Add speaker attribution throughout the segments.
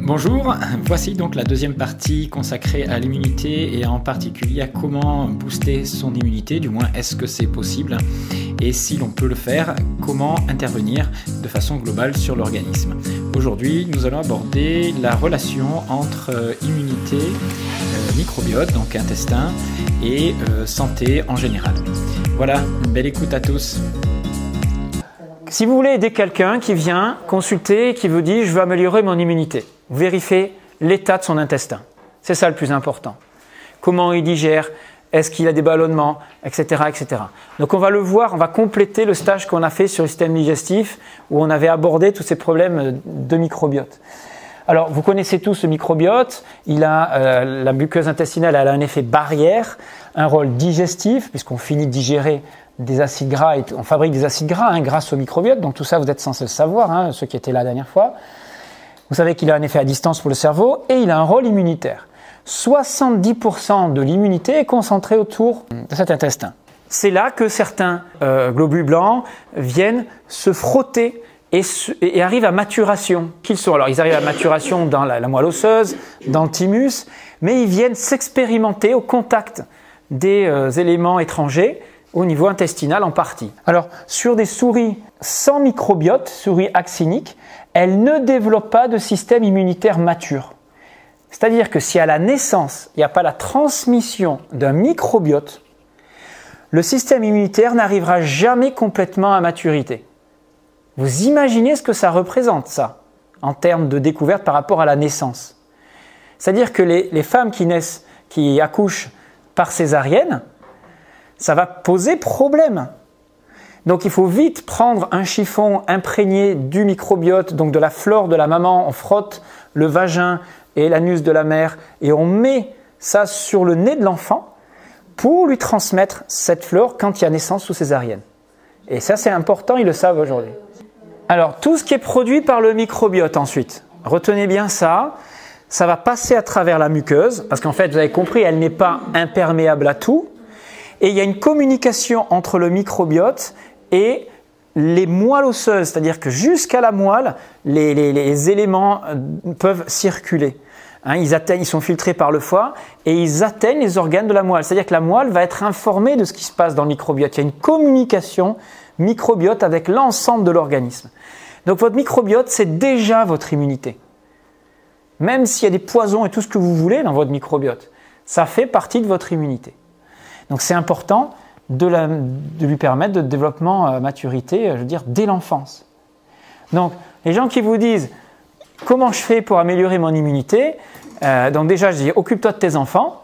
Speaker 1: Bonjour, voici donc la deuxième partie consacrée à l'immunité et en particulier à comment booster son immunité, du moins est-ce que c'est possible et si l'on peut le faire, comment intervenir de façon globale sur l'organisme. Aujourd'hui, nous allons aborder la relation entre immunité, microbiote, donc intestin, et santé en général. Voilà, une belle écoute à tous.
Speaker 2: Si vous voulez aider quelqu'un qui vient consulter et qui vous dit « je veux améliorer mon immunité », vérifiez l'état de son intestin. C'est ça le plus important. Comment il digère, est-ce qu'il a des ballonnements, etc., etc. Donc on va le voir, on va compléter le stage qu'on a fait sur le système digestif où on avait abordé tous ces problèmes de microbiote. Alors vous connaissez tous le microbiote, la muqueuse intestinale elle a un effet barrière, un rôle digestif puisqu'on finit de digérer des acides gras, et on fabrique des acides gras grâce au microbiote, donc tout ça vous êtes censés le savoir, ceux qui étaient là la dernière fois. Vous savez qu'il a un effet à distance pour le cerveau et il a un rôle immunitaire. 70% de l'immunité est concentrée autour de cet intestin. C'est là que certains globules blancs viennent se frotter et arrivent à maturation. Alors ils arrivent à maturation dans la moelle osseuse, dans le thymus, mais ils viennent s'expérimenter au contact des éléments étrangers au niveau intestinal en partie. Alors, sur des souris sans microbiote, souris actiniques, elles ne développent pas de système immunitaire mature. C'est-à-dire que si à la naissance, il n'y a pas la transmission d'un microbiote, le système immunitaire n'arrivera jamais complètement à maturité. Vous imaginez ce que ça représente, ça, en termes de découverte par rapport à la naissance. C'est-à-dire que les femmes qui accouchent par césarienne, ça va poser problème. Donc il faut vite prendre un chiffon imprégné du microbiote, donc de la flore de la maman, on frotte le vagin et l'anus de la mère et on met ça sur le nez de l'enfant pour lui transmettre cette flore quand il y a naissance sous césarienne. Et ça c'est important, ils le savent aujourd'hui. Alors tout ce qui est produit par le microbiote ensuite, retenez bien ça, ça va passer à travers la muqueuse, parce qu'en fait vous avez compris, elle n'est pas imperméable à tout. Et il y a une communication entre le microbiote et les moelles osseuses, c'est-à-dire que jusqu'à la moelle, les éléments peuvent circuler. Ils sont filtrés par le foie et ils atteignent les organes de la moelle. C'est-à-dire que la moelle va être informée de ce qui se passe dans le microbiote. Il y a une communication microbiote avec l'ensemble de l'organisme. Donc votre microbiote, c'est déjà votre immunité. Même s'il y a des poisons et tout ce que vous voulez dans votre microbiote, ça fait partie de votre immunité. Donc c'est important de lui permettre de développement maturité, je veux dire, dès l'enfance. Donc les gens qui vous disent « comment je fais pour améliorer mon immunité ?» Donc déjà je dis « occupe-toi de tes enfants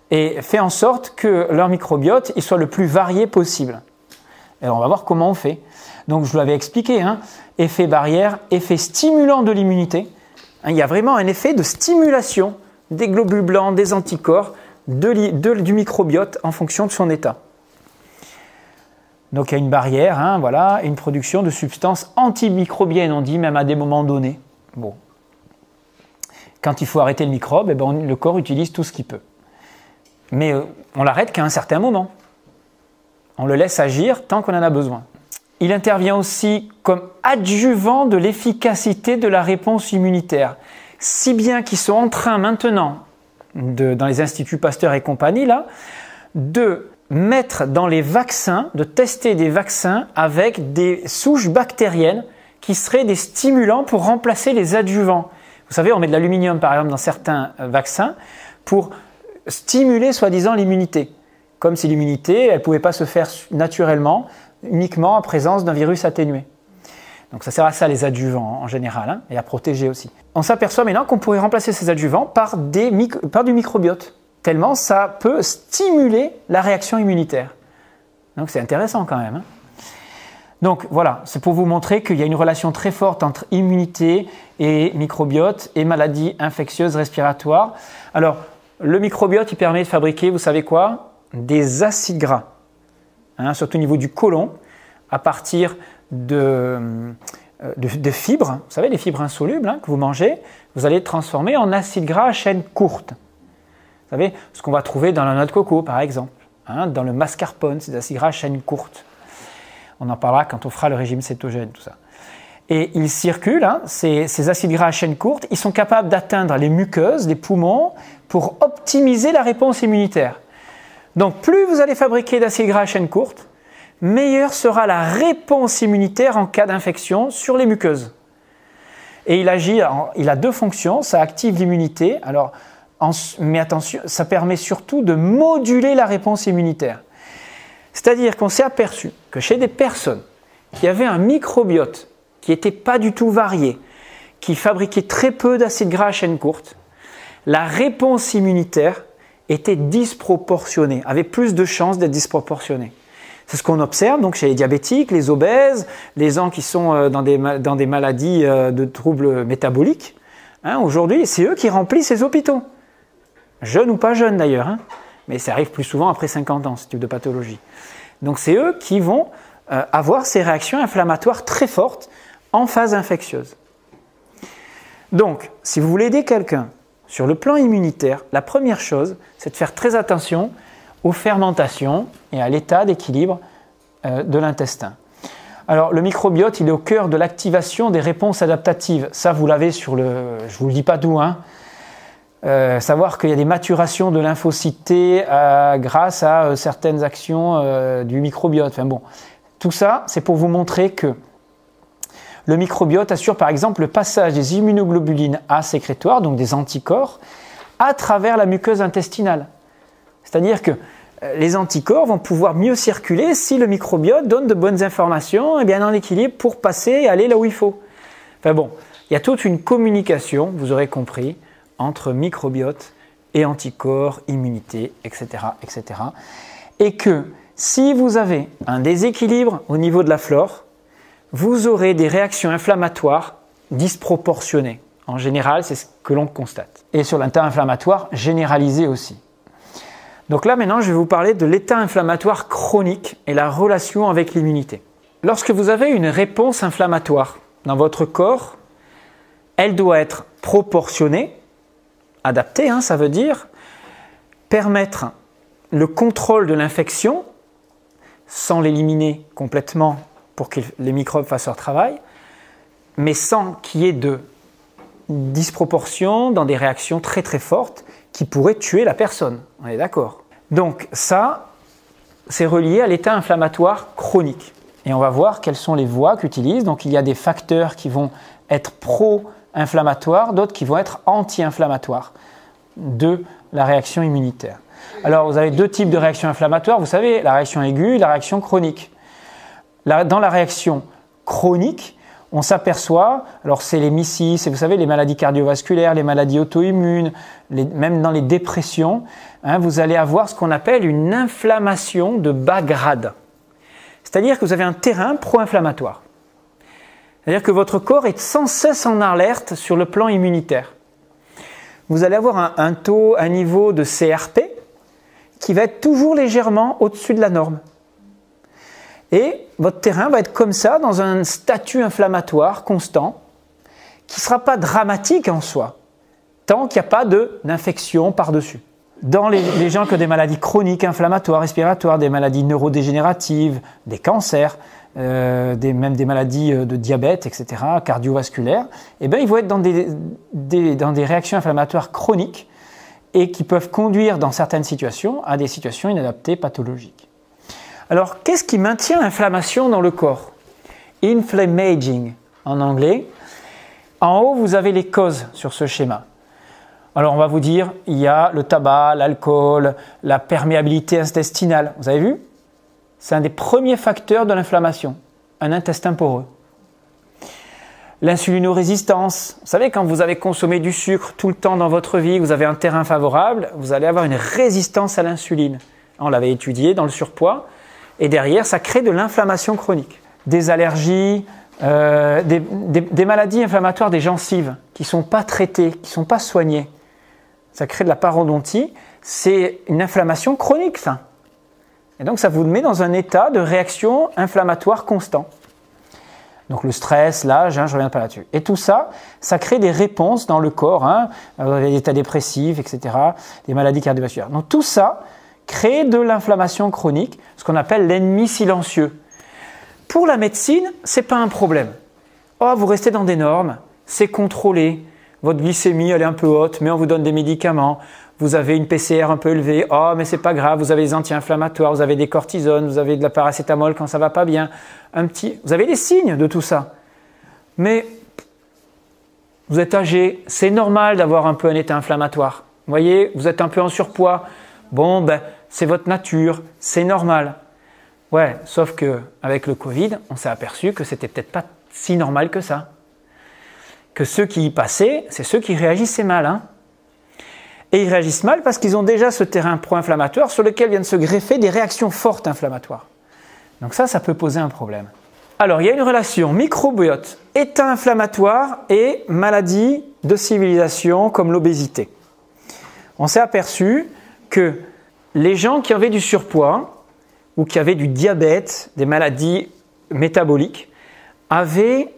Speaker 2: et fais en sorte que leur microbiote il soit le plus varié possible. » Et on va voir comment on fait. Donc je vous l'avais expliqué, effet barrière, effet stimulant de l'immunité. Il y a vraiment un effet de stimulation des globules blancs, des anticorps, du microbiote en fonction de son état. Donc il y a une barrière, voilà, une production de substances antimicrobiennes, on dit même à des moments donnés. Bon. Quand il faut arrêter le microbe, le corps utilise tout ce qu'il peut. Mais on l'arrête qu'à un certain moment. On le laisse agir tant qu'on en a besoin. Il intervient aussi comme adjuvant de l'efficacité de la réponse immunitaire, si bien qu'ils sont en train maintenant dans les instituts Pasteur et compagnie, là, de mettre dans les vaccins, de tester des vaccins avec des souches bactériennes qui seraient des stimulants pour remplacer les adjuvants. Vous savez, on met de l'aluminium par exemple dans certains vaccins pour stimuler soi-disant l'immunité. Comme si l'immunité, elle ne pouvait pas se faire naturellement, uniquement en présence d'un virus atténué. Donc ça sert à ça les adjuvants en général, et à protéger aussi. On s'aperçoit maintenant qu'on pourrait remplacer ces adjuvants par du microbiote, tellement ça peut stimuler la réaction immunitaire. Donc c'est intéressant quand même. Donc voilà, c'est pour vous montrer qu'il y a une relation très forte entre immunité et microbiote et maladies infectieuses respiratoires. Alors le microbiote il permet de fabriquer, vous savez quoi? Des acides gras, surtout au niveau du côlon, à partir de fibres, vous savez les fibres insolubles que vous mangez, vous allez transformer en acides gras à chaîne courte. Vous savez, ce qu'on va trouver dans la noix de coco par exemple, dans le mascarpone, ces acides gras à chaîne courte. On en parlera quand on fera le régime cétogène, tout ça. Et ils circulent, hein, ces acides gras à chaîne courte, ils sont capables d'atteindre les muqueuses, les poumons, pour optimiser la réponse immunitaire. Donc plus vous allez fabriquer d'acides gras à chaîne courte, meilleure sera la réponse immunitaire en cas d'infection sur les muqueuses. Et il a deux fonctions, ça active l'immunité, mais attention, ça permet surtout de moduler la réponse immunitaire. C'est-à-dire qu'on s'est aperçu que chez des personnes qui avaient un microbiote qui n'était pas du tout varié, qui fabriquait très peu d'acides gras à chaîne courte, la réponse immunitaire était disproportionnée, avait plus de chances d'être disproportionnée. C'est ce qu'on observe donc chez les diabétiques, les obèses, les gens qui sont dans des maladies de troubles métaboliques. Hein, aujourd'hui, c'est eux qui remplissent les hôpitaux. Jeunes ou pas jeunes d'ailleurs, hein, mais ça arrive plus souvent après 50 ans, ce type de pathologie. Donc c'est eux qui vont avoir ces réactions inflammatoires très fortes en phase infectieuse. Donc, si vous voulez aider quelqu'un sur le plan immunitaire, la première chose, c'est de faire très attention aux fermentations et à l'état d'équilibre de l'intestin. Alors, le microbiote, il est au cœur de l'activation des réponses adaptatives. Ça, vous l'avez sur le... Je ne vous le dis pas d'où, hein. Savoir qu'il y a des maturations de lymphocytes T grâce à certaines actions du microbiote. Enfin bon, tout ça, c'est pour vous montrer que le microbiote assure par exemple le passage des immunoglobulines A sécrétoires, donc des anticorps, à travers la muqueuse intestinale. C'est-à-dire que les anticorps vont pouvoir mieux circuler si le microbiote donne de bonnes informations et bien en équilibre pour passer et aller là où il faut. Enfin bon, il y a toute une communication, vous aurez compris, entre microbiote et anticorps, immunité, etc., etc. Et que si vous avez un déséquilibre au niveau de la flore, vous aurez des réactions inflammatoires disproportionnées. En général, c'est ce que l'on constate. Et sur l'état inflammatoire généralisé aussi. Donc là, maintenant, je vais vous parler de l'état inflammatoire chronique et la relation avec l'immunité. Lorsque vous avez une réponse inflammatoire dans votre corps, elle doit être proportionnée, adaptée, hein, ça veut dire permettre le contrôle de l'infection sans l'éliminer complètement pour que les microbes fassent leur travail, mais sans qu'il y ait de disproportion dans des réactions très très fortes qui pourraient tuer la personne. On est d'accord? Donc ça, c'est relié à l'état inflammatoire chronique. Et on va voir quelles sont les voies qu'utilise. Donc il y a des facteurs qui vont être pro-inflammatoires, d'autres qui vont être anti-inflammatoires de la réaction immunitaire. Alors vous avez deux types de réactions inflammatoires, vous savez, la réaction aiguë et la réaction chronique. Dans la réaction chronique, on s'aperçoit, alors c'est les MIS-6, c'est vous savez les maladies cardiovasculaires, les maladies auto-immunes, même dans les dépressions, hein, vous allez avoir ce qu'on appelle une inflammation de bas grade. C'est-à-dire que vous avez un terrain pro-inflammatoire. C'est-à-dire que votre corps est sans cesse en alerte sur le plan immunitaire. Vous allez avoir un niveau de CRP qui va être toujours légèrement au-dessus de la norme. Et votre terrain va être comme ça, dans un statut inflammatoire constant, qui ne sera pas dramatique en soi, tant qu'il n'y a pas d'infection par-dessus. Dans les gens qui ont des maladies chroniques inflammatoires, respiratoires, des maladies neurodégénératives, des cancers, même des maladies de diabète, etc., cardiovasculaires, eh bien, ils vont être dans des réactions inflammatoires chroniques et qui peuvent conduire dans certaines situations à des situations inadaptées pathologiques. Alors, qu'est-ce qui maintient l'inflammation dans le corps? Inflammaging en anglais. En haut, vous avez les causes sur ce schéma. Alors, on va vous dire, il y a le tabac, l'alcool, la perméabilité intestinale. Vous avez vu? C'est un des premiers facteurs de l'inflammation, un intestin poreux. L'insulinorésistance. Vous savez, quand vous avez consommé du sucre tout le temps dans votre vie, vous avez un terrain favorable, vous allez avoir une résistance à l'insuline. On l'avait étudié dans le surpoids. Et derrière, ça crée de l'inflammation chronique. Des allergies, des maladies inflammatoires des gencives qui ne sont pas traitées, qui ne sont pas soignées. Ça crée de la parodontie. C'est une inflammation chronique, ça. Et donc, ça vous met dans un état de réaction inflammatoire constant. Donc, le stress, l'âge, je ne reviens pas là-dessus. Et tout ça, ça crée des réponses dans le corps, des états dépressifs, etc., des maladies cardiovasculaires. Donc, tout ça crée de l'inflammation chronique, ce qu'on appelle l'ennemi silencieux. Pour la médecine, ce n'est pas un problème. Oh, vous restez dans des normes, c'est contrôlé, votre glycémie elle est un peu haute, mais on vous donne des médicaments, vous avez une PCR un peu élevée, oh mais c'est pas grave, vous avez des anti-inflammatoires, vous avez des cortisones, vous avez de la paracétamol quand ça va pas bien, vous avez des signes de tout ça. Mais vous êtes âgé, c'est normal d'avoir un peu un état inflammatoire. Vous voyez, vous êtes un peu en surpoids, bon ben c'est votre nature, c'est normal. Ouais, sauf qu'avec le Covid, on s'est aperçu que c'était peut-être pas si normal que ça. Que ceux qui y passaient, c'est ceux qui réagissaient mal. Hein. Et ils réagissent mal parce qu'ils ont déjà ce terrain pro-inflammatoire sur lequel viennent se greffer des réactions fortes inflammatoires. Donc ça peut poser un problème. Alors, il y a une relation microbiote, état inflammatoire et maladie de civilisation comme l'obésité. On s'est aperçu que les gens qui avaient du surpoids ou qui avaient du diabète, des maladies métaboliques, avaient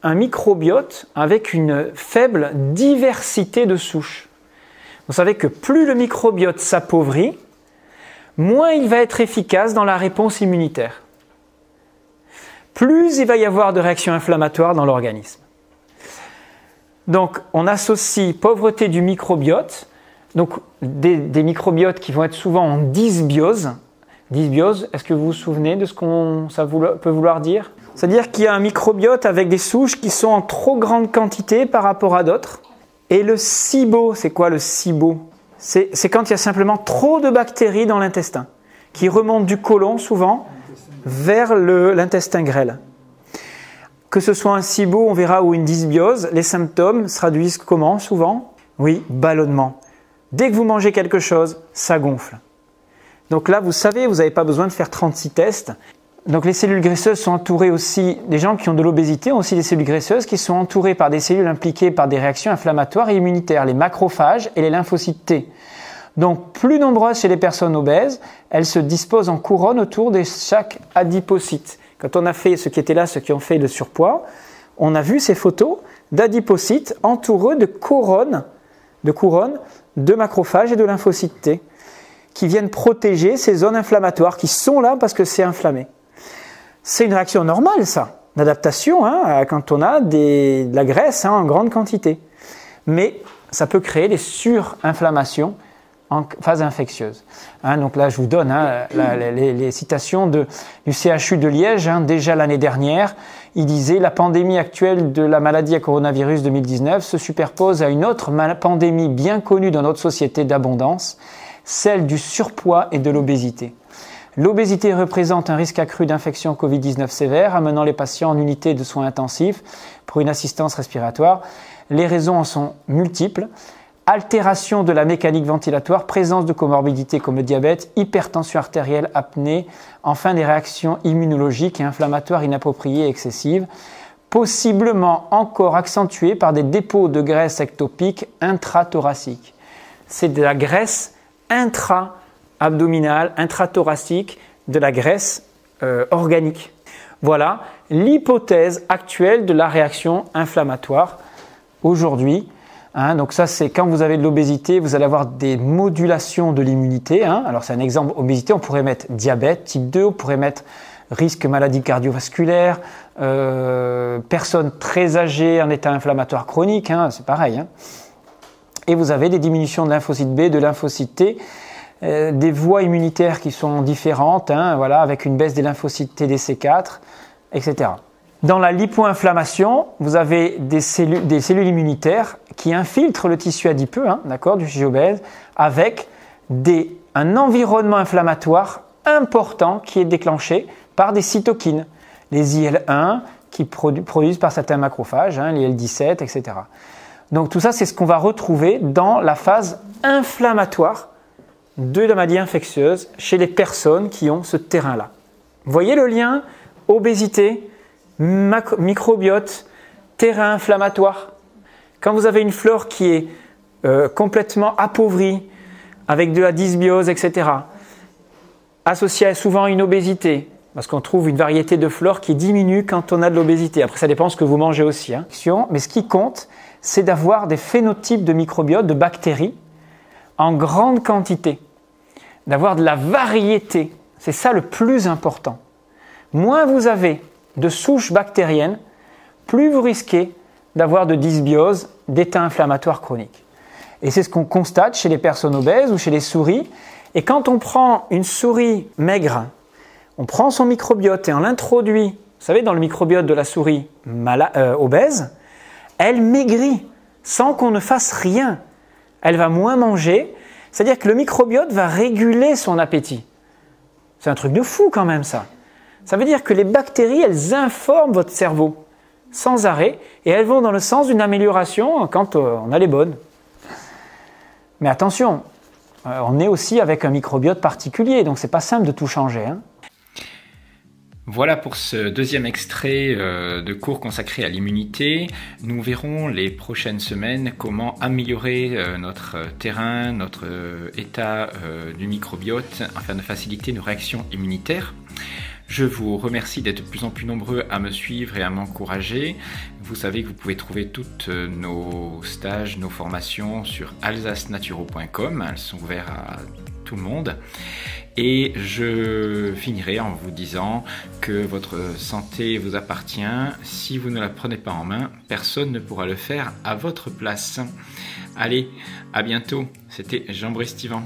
Speaker 2: un microbiote avec une faible diversité de souches. Vous savez que plus le microbiote s'appauvrit, moins il va être efficace dans la réponse immunitaire. Plus il va y avoir de réactions inflammatoires dans l'organisme. Donc, on associe pauvreté du microbiote, donc des microbiotes qui vont être souvent en dysbiose. Dysbiose, est-ce que vous vous souvenez de ce que ça peut vouloir dire? C'est-à-dire qu'il y a un microbiote avec des souches qui sont en trop grande quantité par rapport à d'autres. Et le SIBO, c'est quoi le SIBO? C'est quand il y a simplement trop de bactéries dans l'intestin, qui remontent du côlon souvent vers l'intestin grêle. Que ce soit un SIBO, on verra, ou une dysbiose, les symptômes se traduisent comment souvent? Oui, ballonnement. Dès que vous mangez quelque chose, ça gonfle. Donc là, vous savez, vous n'avez pas besoin de faire 36 tests. Donc les cellules graisseuses sont entourées aussi, les gens qui ont de l'obésité ont aussi des cellules graisseuses qui sont entourées par des cellules impliquées par des réactions inflammatoires et immunitaires, les macrophages et les lymphocytes T. Donc plus nombreuses chez les personnes obèses, elles se disposent en couronne autour de chaque adipocyte. Quand on a fait, ceux qui étaient là, ceux qui ont fait le surpoids, on a vu ces photos d'adipocytes entourés de couronnes de macrophages et de lymphocytes T, qui viennent protéger ces zones inflammatoires qui sont là parce que c'est inflammé. C'est une réaction normale, ça, d'adaptation quand on a de la graisse en grande quantité. Mais ça peut créer des surinflammations en phase infectieuse. Donc là, je vous donne les citations du CHU de Liège. Déjà l'année dernière, il disait « La pandémie actuelle de la maladie à coronavirus 2019 se superpose à une autre pandémie bien connue dans notre société d'abondance, celle du surpoids et de l'obésité. L'obésité représente un risque accru d'infection Covid-19 sévère, amenant les patients en unité de soins intensifs pour une assistance respiratoire. Les raisons en sont multiples. Altération de la mécanique ventilatoire, présence de comorbidités comme le diabète, hypertension artérielle, apnée, enfin des réactions immunologiques et inflammatoires inappropriées et excessives, possiblement encore accentuées par des dépôts de graisse ectopique intrathoracique. C'est de la graisse intra-abdominale, intrathoracique, de la graisse organique. Voilà l'hypothèse actuelle de la réaction inflammatoire aujourd'hui. Donc ça, c'est quand vous avez de l'obésité, vous allez avoir des modulations de l'immunité. Alors c'est un exemple, obésité, on pourrait mettre diabète type 2, on pourrait mettre risque maladie cardiovasculaire, personnes très âgées en état inflammatoire chronique, c'est pareil. Et vous avez des diminutions de lymphocytes B, de lymphocytes T, des voies immunitaires qui sont différentes, avec une baisse des lymphocytes TDC4, etc. Dans la lipo-inflammation, vous avez des cellules immunitaires qui infiltrent le tissu adipeux, du sujet obèse, avec un environnement inflammatoire important qui est déclenché par des cytokines, les IL-1 qui produisent par certains macrophages, les IL-17, etc. Donc tout ça, c'est ce qu'on va retrouver dans la phase inflammatoire de la maladie infectieuse chez les personnes qui ont ce terrain-là. Vous voyez le lien obésité, microbiote, terrain inflammatoire. Quand vous avez une flore qui est complètement appauvrie, avec de la dysbiose, etc., associée souvent à une obésité, parce qu'on trouve une variété de flore qui diminue quand on a de l'obésité. Après, ça dépend de ce que vous mangez aussi. Mais ce qui compte, c'est d'avoir des phénotypes de microbiote, de bactéries, en grande quantité, d'avoir de la variété. C'est ça le plus important. Moins vous avez de souches bactériennes, plus vous risquez d'avoir de dysbiose, d'état inflammatoire chronique. Et c'est ce qu'on constate chez les personnes obèses ou chez les souris. Et quand on prend une souris maigre, on prend son microbiote et on l'introduit, vous savez, dans le microbiote de la souris obèse, elle maigrit sans qu'on ne fasse rien. Elle va moins manger, c'est-à-dire que le microbiote va réguler son appétit. C'est un truc de fou quand même ça. Ça veut dire que les bactéries, elles informent votre cerveau sans arrêt et elles vont dans le sens d'une amélioration quand on a les bonnes. Mais attention, on est aussi avec un microbiote particulier, donc c'est pas simple de tout changer, hein.
Speaker 1: Voilà pour ce deuxième extrait de cours consacré à l'immunité. Nous verrons les prochaines semaines comment améliorer notre terrain, notre état du microbiote afin de faciliter nos réactions immunitaires. Je vous remercie d'être de plus en plus nombreux à me suivre et à m'encourager. Vous savez que vous pouvez trouver tous nos stages, nos formations sur alsacenaturo.com. Elles sont ouvertes à tout le monde. Et je finirai en vous disant que votre santé vous appartient. Si vous ne la prenez pas en main, personne ne pourra le faire à votre place. Allez, à bientôt. C'était Jean-Brice Thivan.